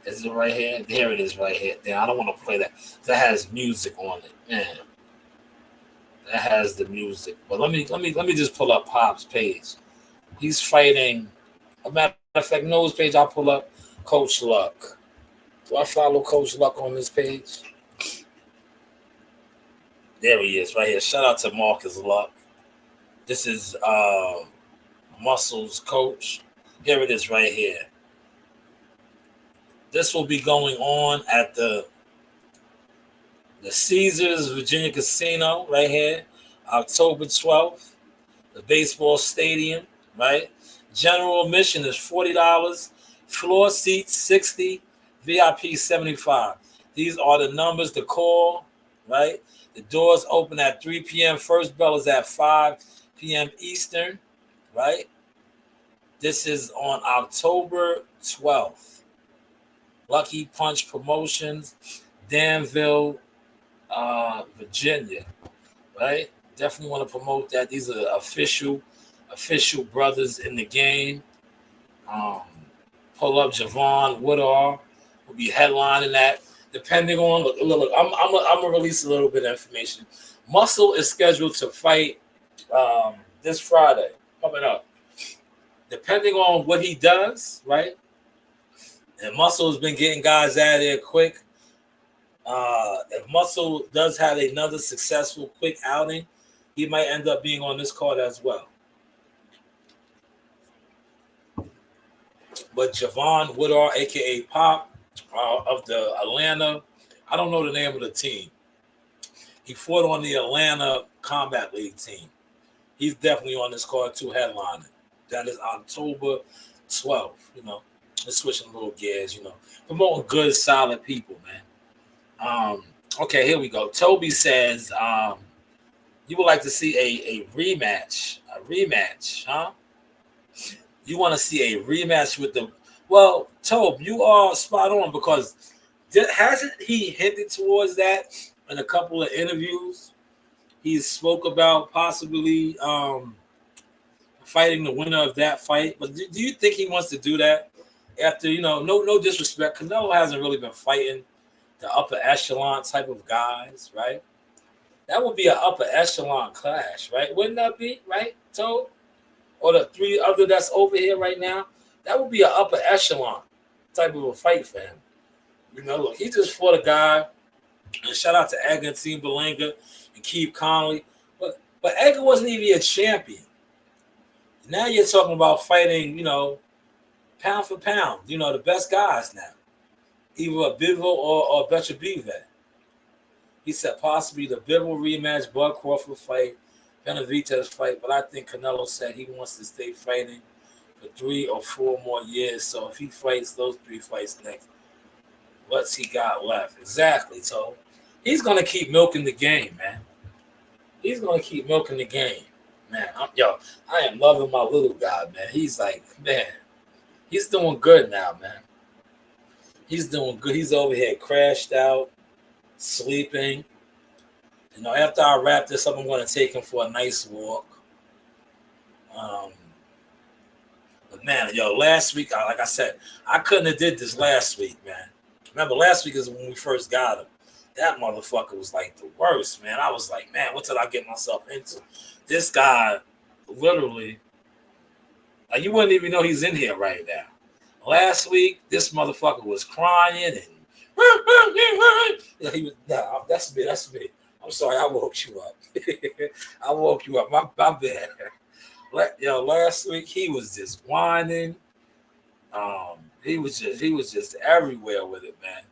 Is it right here? There it is right here. Damn, I don't want to play that. That has music on it. Man. That has the music. But let me just pull up Pop's page. He's fighting. A matter of fact, no, his page, I'll pull up Coach Luck. Do I follow Coach Luck on this page? There he is, right here. Shout out to Marcus Luck. This is Muscle's coach. Here it is right here. This will be going on at the Caesars Virginia Casino right here, October 12th. The baseball stadium, right? General admission is $40. Floor seats $60. VIP $75. These are the numbers to call, right? The doors open at 3 p.m. First bell is at 5 p.m. Eastern, right? This is on October 12th. Lucky Punch Promotions, Danville, Virginia, right? Definitely want to promote that. These are official brothers in the game. Pull up Javon Woodard will be headlining that. Depending on look, I'm gonna release a little bit of information. Muscle is scheduled to fight this Friday coming up. Depending on what he does, right? And Muscle has been getting guys out of there quick. If Muscle does have another successful quick outing, he might end up being on this card as well. But Javon Woodard, a.k.a. Pop, of the Atlanta, I don't know the name of the team. He fought on the Atlanta Combat League team. He's definitely on this card too, headlining. That is October 12th, you know. Just switching a little gears, you know. Promoting good, solid people, man. Okay, here we go. Toby says, you would like to see a rematch. A rematch, huh? You want to see a rematch with the... Well, Tobe, you are spot on because hasn't he hinted towards that in a couple of interviews? He spoke about possibly fighting the winner of that fight. But do you think he wants to do that? After, you know, no disrespect, Canelo hasn't really been fighting the upper echelon type of guys, right? That would be an upper echelon clash, right? Wouldn't that be, right, Tobe? Or the three other that's over here right now? That would be an upper echelon type of a fight for him. You know, look, he just fought a guy, and shout out to Edgar and Team Belanga and Keith Conley. But Edgar wasn't even a champion. Now you're talking about fighting, you know, pound for pound, you know, the best guys now. Either a Bivol or Betcha Bivet. He said possibly the Bivol rematch, Bud Crawford fight, Benavidez fight, but I think Canelo said he wants to stay fighting for 3 or 4 more years. So if he fights those 3 fights next, what's he got left? Exactly, so he's going to keep milking the game, man. He's going to keep milking the game, man. I am loving my little guy, man. He's like, man, he's doing good now, man. He's doing good. He's over here crashed out, sleeping. You know, after I wrap this up, I'm going to take him for a nice walk. But man, last week, like I said, I couldn't have did this last week, man. Remember, last week is when we first got him. That motherfucker was like the worst, man. I was like, man, what did I get myself into? This guy, literally, like you wouldn't even know he's in here right now. Last week, this motherfucker was crying and he was, nah, that's me. I'm sorry, I woke you up. I woke you up. My bad. Last week he was just whining. He was just everywhere with it, man.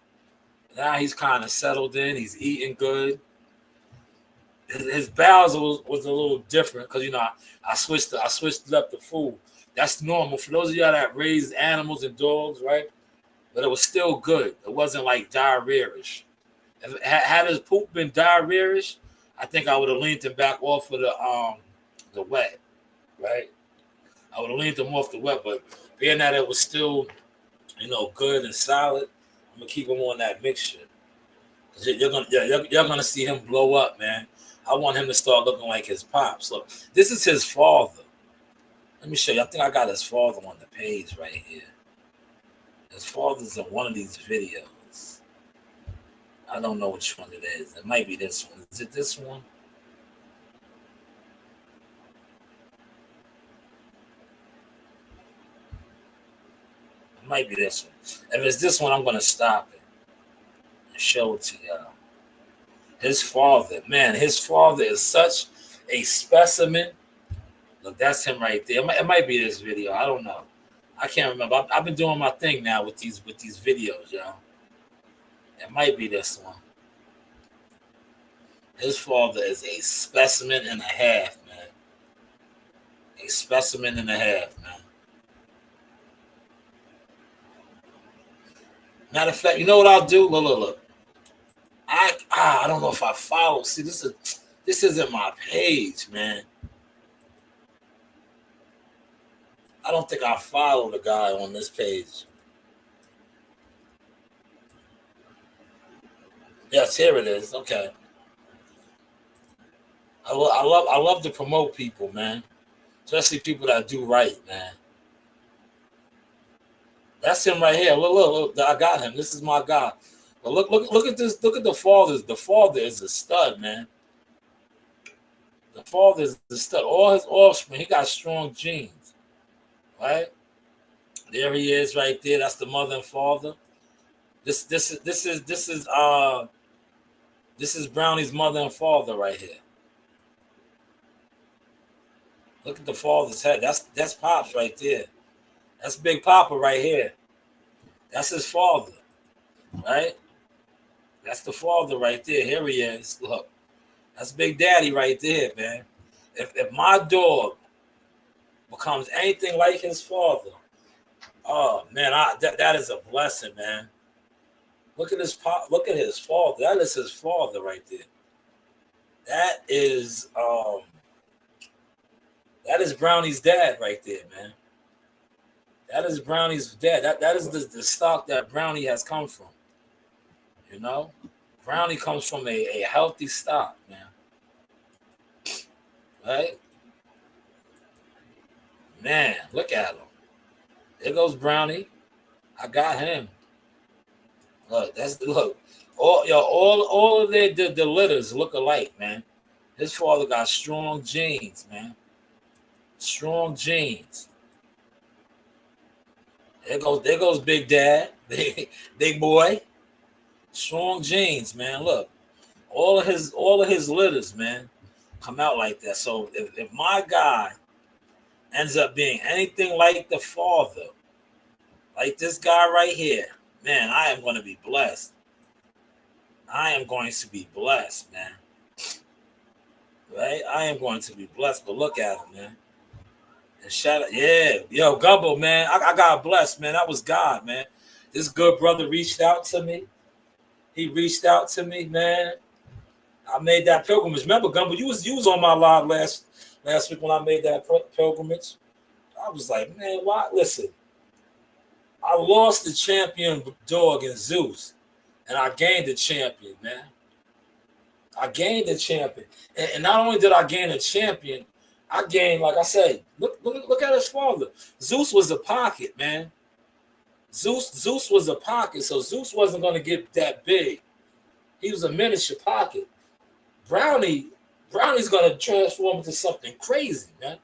Now he's kind of settled in. He's eating good. his bowels was a little different because I switched it up to food. That's normal for those of y'all that raise animals and dogs, right? But it was still good. It wasn't like diarrhea-ish. If, had his poop been diarrhea-ish, I think I would have leaned him back off of the wet, right? I would have leaned him off the wet, but being that it was still, good and solid, I'm gonna keep him on that mixture. You're gonna see him blow up, man. I want him to start looking like his pops. Look, this is his father. Let me show you. I think I got his father on the page right here. His father's in one of these videos. I don't know which one it is. It might be this one. Is it this one? It might be this one. If it's this one, I'm gonna stop it and show it to y'all. His father is such a specimen. Look, that's him right there. It might be this video. I don't know. I can't remember. I've been doing my thing now with these videos, y'all. It might be this one. His father is a specimen and a half, man. A specimen and a half, man. Matter of fact, you know what I'll do? Look. I don't know if I follow. See, this isn't my page, man. I don't think I follow the guy on this page. Yes, here it is. Okay. I love to promote people, man. Especially people that do right, man. That's him right here. Look, I got him. This is my guy. But look at this. Look at the father. The father is a stud, man. The father is a stud. All his offspring, he got strong genes, right? There he is, right there. That's the mother and father. This is Brownie's mother and father right here. Look at the father's head. That's Pops right there. That's Big Papa right here. That's his father, right? That's the father right there. Here he is. Look, that's Big Daddy right there, man. If my dog becomes anything like his father, oh man, that is a blessing, man. Look at his father. That is his father right there. That is Brownie's dad right there, man. That is Brownie's dad. That is the stock that Brownie has come from. Brownie comes from a healthy stock, man. Right? Man, look at him. There goes Brownie. I got him. Look. All of the litters look alike, man. His father got strong genes, man. Strong genes. There goes Big Dad, big boy. Strong genes, man. Look, all of his litters, man, come out like that. So if my guy ends up being anything like the father, like this guy right here, man, I am going to be blessed. I am going to be blessed, man. Right? I am going to be blessed. But look at him, man. And shout out, yeah, yo, Gumbo, man. I got blessed, man. That was God, man. This good brother reached out to me. He reached out to me, man. I made that pilgrimage. Remember, Gumbo, you was on my live last week when I made that pilgrimage. I was like, man, why? Listen, I lost the champion dog in Zeus, and I gained the champion, man. I gained the champion, and not only did I gain a champion, I gained, like I said, look at his father. Zeus was a pocket, man. Zeus was a pocket, so Zeus wasn't going to get that big. He was a miniature pocket. Brownie's going to transform into something crazy, man.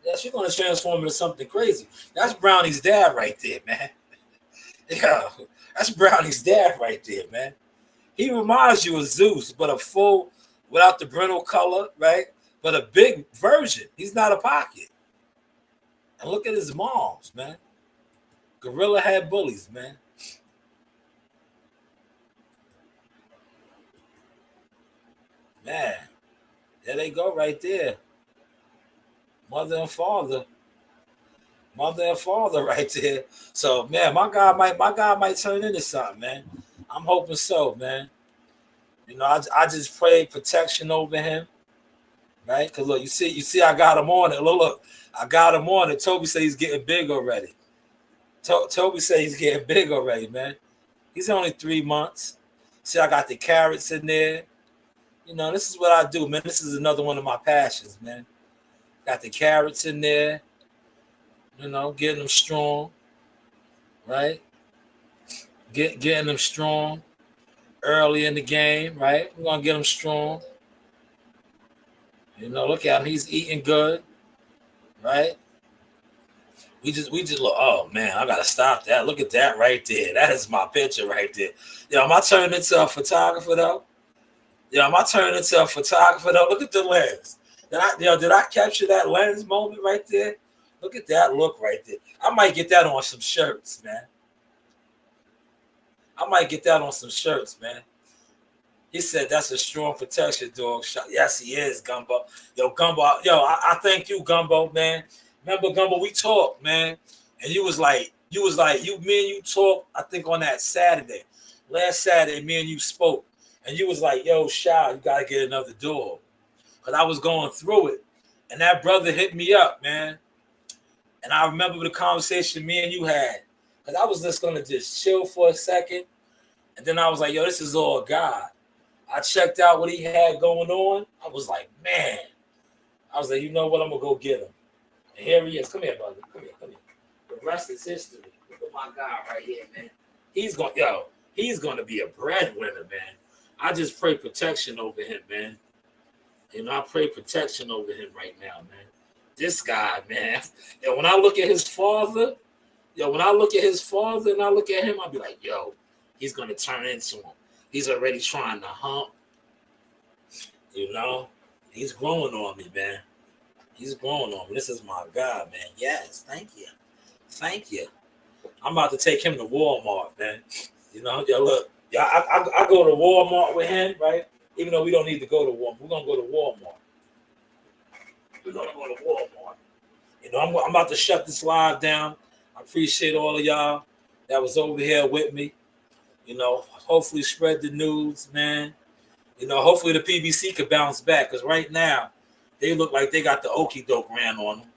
Yeah, she's going to transform into something crazy. That's Brownie's dad right there, man. Yeah, that's Brownie's dad right there, man. He reminds you of Zeus, but a full, without the brindle color, right? But a big version. He's not a pocket. And look at his moms, man. Gorilla had bullies, man. Man, there they go right there. Mother and father right there. So man, my guy might turn into something, man. I'm hoping so, man. You know, I just pray protection over him, right? Cause look, you see, I got him on it. Look, I got him on it. Toby said he's getting big already. Toby said he's getting big already, man. He's only 3 months. See, I got the carrots in there. You know, this is what I do, man. This is another one of my passions, man. Got the carrots in there. You know, getting them strong, right? Getting them strong early in the game, right? We're gonna get them strong. You know, look at him. He's eating good, right? We just look. Oh man, I gotta stop that. Look at that right there. That is my picture right there. Yo, am I turning into a photographer though? Look at the lens. Did I capture that lens moment right there? Look at that look right there. I might get that on some shirts, man. He said that's a strong protection dog shot. Yes, he is, Gumbo. Yo, Gumbo. Yo, I thank you, Gumbo, man. Remember, Gumbo, we talked, man. And me and you talked, I think on that Saturday. Last Saturday, me and you spoke. And you was like, yo, Sha, you got to get another dog. Because I was going through it. And that brother hit me up, man. And I remember the conversation me and you had. Because I was just going to just chill for a second. And then I was like, yo, this is all God. I checked out what he had going on. I was like, man. I was like, you know what? I'm going to go get him. And here he is. Come here, brother. Come here. The rest is history. Look at my guy right here, man. He's going to be a breadwinner, man. I just pray protection over him, man. You know, I pray protection over him right now, man. This guy, man. Yo, when I look at his father, and I look at him, I'll be like, yo, he's going to turn into him. He's already trying to hump. You know, he's growing on me, man. This is my guy, man. Yes, thank you. I'm about to take him to Walmart, man. You know, yo, look. Yeah, I go to Walmart with him, right? Even though we don't need to go to Walmart. We're going to go to Walmart. You know, I'm about to shut this live down. I appreciate all of y'all that was over here with me. You know, hopefully spread the news, man. You know, hopefully the PBC could bounce back. Because right now, they look like they got the okie doke ran on them.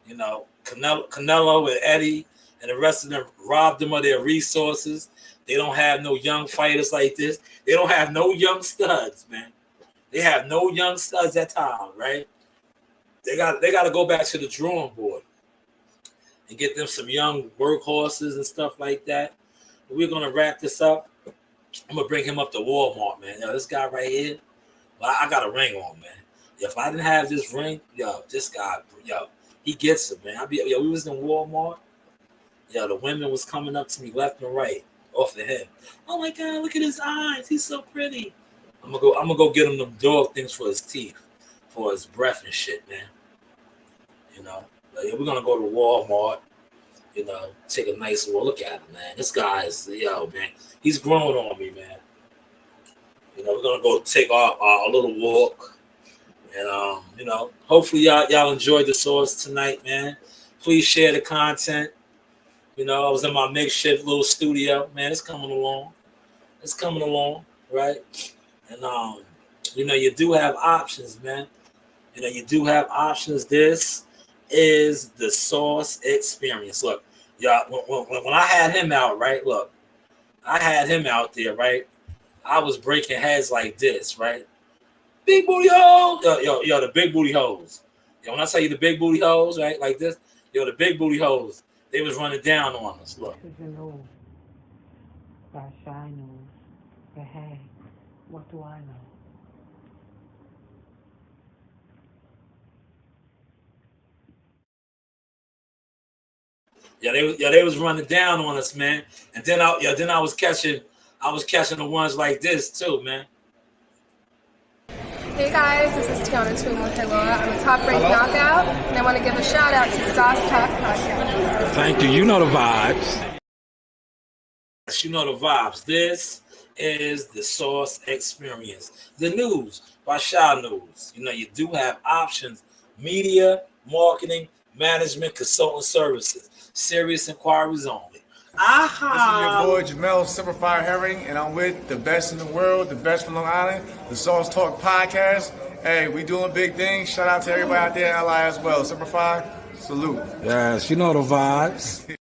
You know, Canelo and Eddie and the rest of them robbed them of their resources. They don't have no young fighters like this. They don't have no young studs, man. They have no young studs at all, right? They got to go back to the drawing board and get them some young workhorses and stuff like that. We're gonna wrap this up. I'm gonna bring him up to Walmart, man. Yo, this guy right here, well, I got a ring on, man. If I didn't have this ring, this guy, he gets it, man. We was in Walmart. The women was coming up to me left and right. Off of him. Oh my God, look at his eyes. He's so pretty. I'm gonna go get him them dog things for his teeth, for his breath and shit, man. You know, we're gonna go to Walmart, you know, take a nice look at him, man. This guy is, man, he's growing on me, man. You know, we're gonna go take our little walk. And you know, hopefully y'all enjoyed the sauce tonight, man. Please share the content. You know, I was in my makeshift little studio, man. It's coming along, right? And you know, you do have options, man. You know, you do have options. This is the Sauce Experience. Look, y'all, when I had him out, right? Look, I had him out there, right? I was breaking heads like this, right? Big booty hoes, yo, the big booty hoes. Yo, when I tell you the big booty hoes, right, like this, the big booty hoes. They was running down on us. Look. This is the news by Shanewz. But hey, what do I know? They was running down on us, man. And then I was catching the ones like this too, man. Hey guys, this is Tiana Tumu-Helua. I'm a top-ranked knockout, and I want to give a shout-out to Sauce Talk Podcast. Thank you. You know the vibes. You know the vibes. This is the Source Experience. The news by Shanewz. You know, you do have options: media, marketing, management, consultant services. Serious inquiries only. This is your boy Jamel Simplified Herring, and I'm with the best in the world, the best from Long Island, the Sauce Talk Podcast. Hey, we doing big things. Shout out to everybody out there in LI as well. Simplified, salute. Yes, you know the vibes.